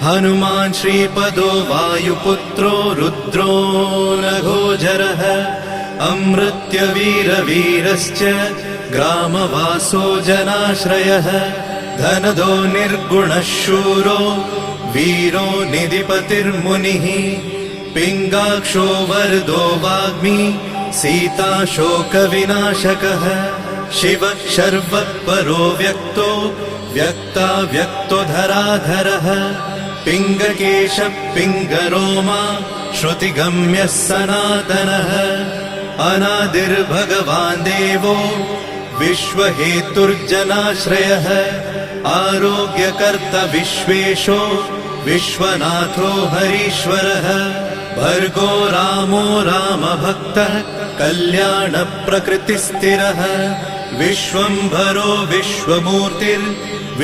हनुमान् श्रीपदो वायुपुत्रो रुद्रो नघोजरः अमृत्यवीरवीरश्च ग्रामवासो जनाश्रयः धनदो निर्गुणः शूरो वीरो निधिपतिर्मुनिः पिङ्गाक्षो वरदो वाग्मी सीता शोकविनाशकः शिवः शर्वः परो व्यक्तो व्यक्तो धराधरः पिङ्गकेशः पिङ्गरोमा श्रुतिगम्यः सनातनः अनादिर्भगवान् देवो विश्वहेतुर्जनाश्रयः आरोग्यकर्ता विश्वेशो विश्वनाथो हरीश्वरः भर्गो रामो रामभक्तः कल्याणप्रकृतिस्थिरः विश्वम्भरो विश्वमूर्तिर्